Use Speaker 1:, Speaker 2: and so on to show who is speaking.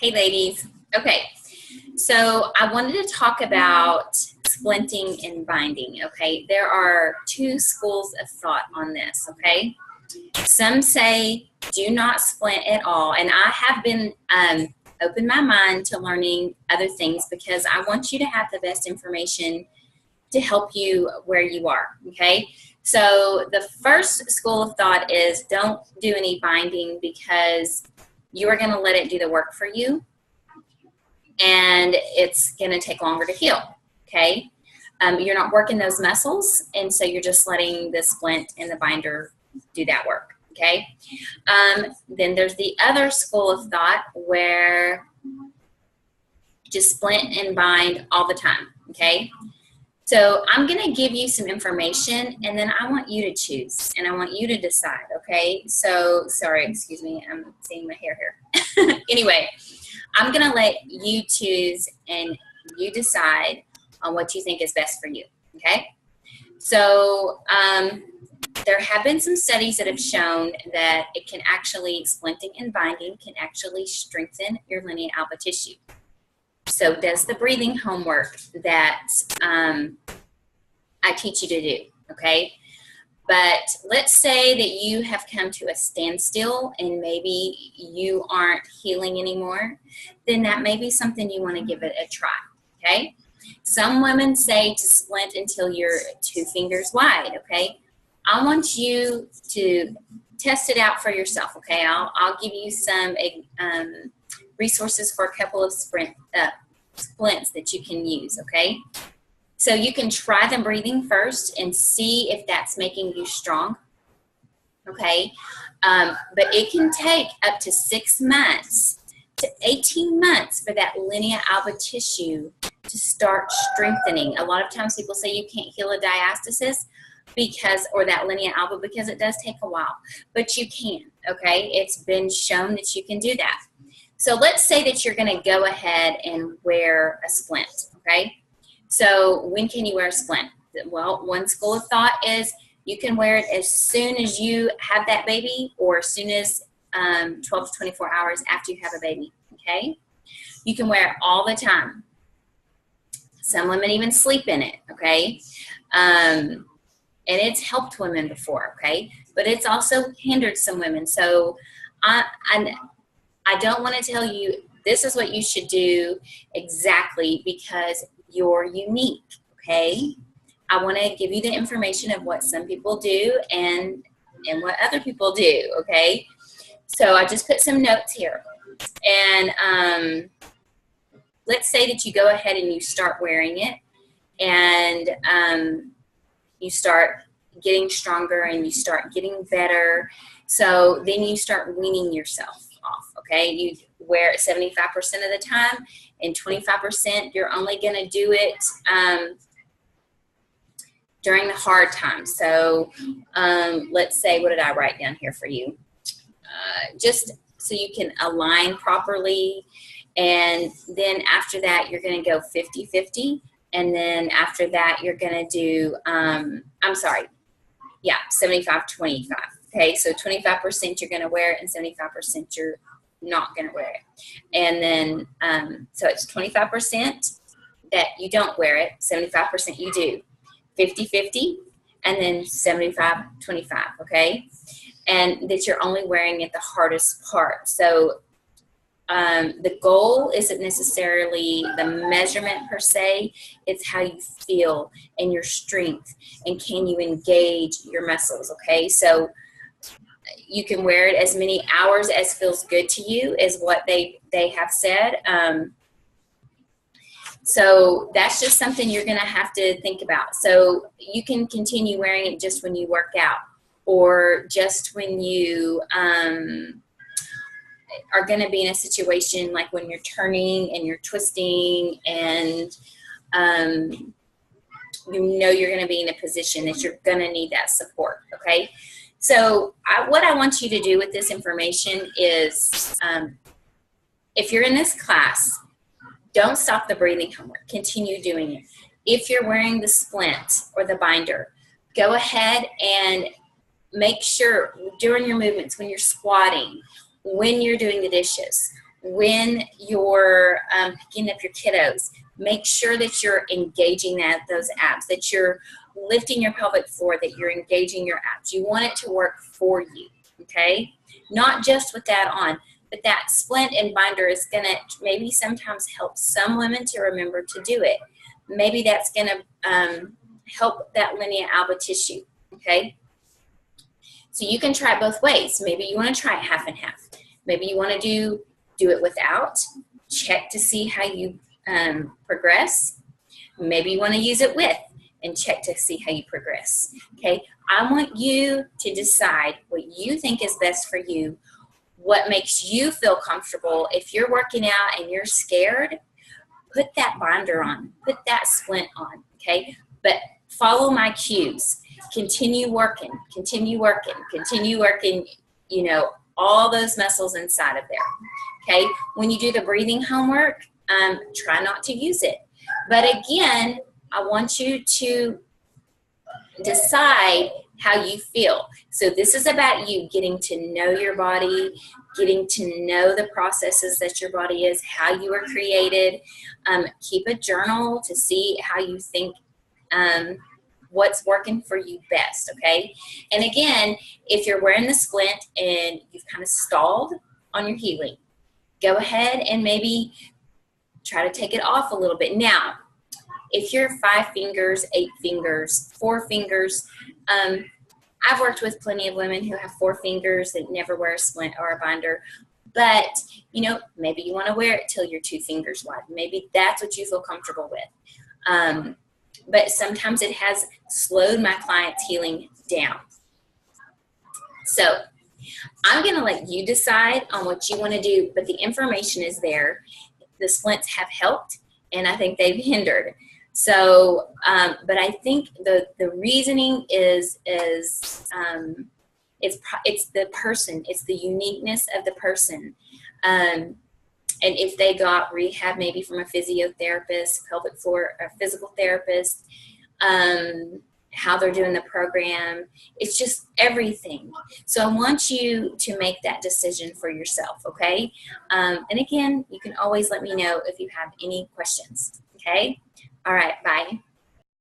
Speaker 1: Hey ladies. Okay, so I wanted to talk about splinting and binding. Okay, there are two schools of thought on this. Okay, some say do not splint at all, and I have been open my mind to learning other things because I want you to have the best information to help you where you are. Okay, so the first school of thought is don't do any binding because you are going to let it do the work for you, and it's going to take longer to heal. Okay, you're not working those muscles, and so you're just letting the splint and the binder do that work. Okay, then there's the other school of thought where just splint and bind all the time. Okay, so I'm going to give you some information, and then I want you to choose, and I want you to decide. Okay, so sorry, excuse me, I'm seeing my hair here. Anyway, I'm going to let you choose and you decide on what you think is best for you. Okay, so there have been some studies that have shown that it can actually, splinting and binding can actually strengthen your linea alba tissue. So does the breathing homework that I teach you to do, okay? But let's say that you have come to a standstill and maybe you aren't healing anymore, then that may be something you want to give it a try, okay? Some women say to splint until you're 2 fingers wide, okay? I want you to test it out for yourself, okay? I'll give you some resources for a couple of splints that you can use, okay? So you can try the breathing first and see if that's making you strong, okay? But it can take up to 6 months to 18 months for that linea alba tissue to start strengthening. A lot of times people say you can't heal a diastasis or that linea alba because it does take a while, but you can, okay? It's been shown that you can do that. So let's say that you're going to go ahead and wear a splint, okay? So when can you wear a splint? Well, one school of thought is you can wear it as soon as you have that baby or as soon as 12 to 24 hours after you have a baby, okay? You can wear it all the time. Some women even sleep in it, okay? And it's helped women before, okay? But it's also hindered some women. So I don't want to tell you this is what you should do exactly because you're unique, okay? I want to give you the information of what some people do and what other people do, okay? So I just put some notes here. And let's say that you go ahead and you start wearing it and you start getting stronger and you start getting better. So then you start weaning yourself off, okay? You wear it 75% of the time, and 25% you're only going to do it during the hard times. So let's say, what did I write down here for you? Just so you can align properly, and then after that you're going to go 50-50, and then after that you're going to do 75-25. Okay, so 25% you're going to wear it and 75% you're not going to wear it. And then, so it's 25% that you don't wear it, 75% you do, 50-50, and then 75-25, okay? And that you're only wearing at the hardest part. So the goal isn't necessarily the measurement per se, it's how you feel and your strength and can you engage your muscles, okay? So you can wear it as many hours as feels good to you is what they have said. So that's just something you're going to have to think about. So you can continue wearing it just when you work out or just when you are going to be in a situation like when you're turning and you're twisting and you know you're going to be in a position that you're going to need that support, okay? So what I want you to do with this information is if you're in this class, don't stop the breathing homework. Continue doing it. If you're wearing the splint or the binder, go ahead and make sure during your movements, when you're squatting, when you're doing the dishes, when you're picking up your kiddos, make sure that you're engaging those abs, that you're lifting your pelvic floor, that you're engaging your abs. You want it to work for you, okay? Not just with that on, but that splint and binder is going to maybe sometimes help some women to remember to do it. Maybe that's going to help that linea alba tissue, okay? So you can try it both ways. Maybe you want to try it half and half. Maybe you want to do it without. Check to see how you progress. Maybe you want to use it with and check to see how you progress. Okay, I want you to decide what you think is best for you, what makes you feel comfortable. If you're working out and you're scared, put that binder on, put that splint on, okay? But follow my cues. Continue working, continue working, continue working, you know, all those muscles inside of there, okay? When you do the breathing homework, try not to use it. But again, I want you to decide how you feel. So this is about you getting to know your body, getting to know the processes that your body is, how you were created. Keep a journal to see how you think what's working for you best, okay? And again, if you're wearing the splint and you've kind of stalled on your healing, go ahead and maybe try to take it off a little bit. Now, if you're 5 fingers, 8 fingers, 4 fingers, I've worked with plenty of women who have 4 fingers that never wear a splint or a binder, but you know, maybe you want to wear it till you're 2 fingers wide. Maybe that's what you feel comfortable with. But sometimes it has slowed my clients' healing down. So I'm going to let you decide on what you want to do, but the information is there. The splints have helped, and I think they've hindered. So, but I think the reasoning is it's the person, it's the uniqueness of the person. And if they got rehab maybe from a physiotherapist, pelvic floor, or physical therapist, how they're doing the program, it's just everything. So I want you to make that decision for yourself, okay? And again, you can always let me know if you have any questions, okay? All right, bye.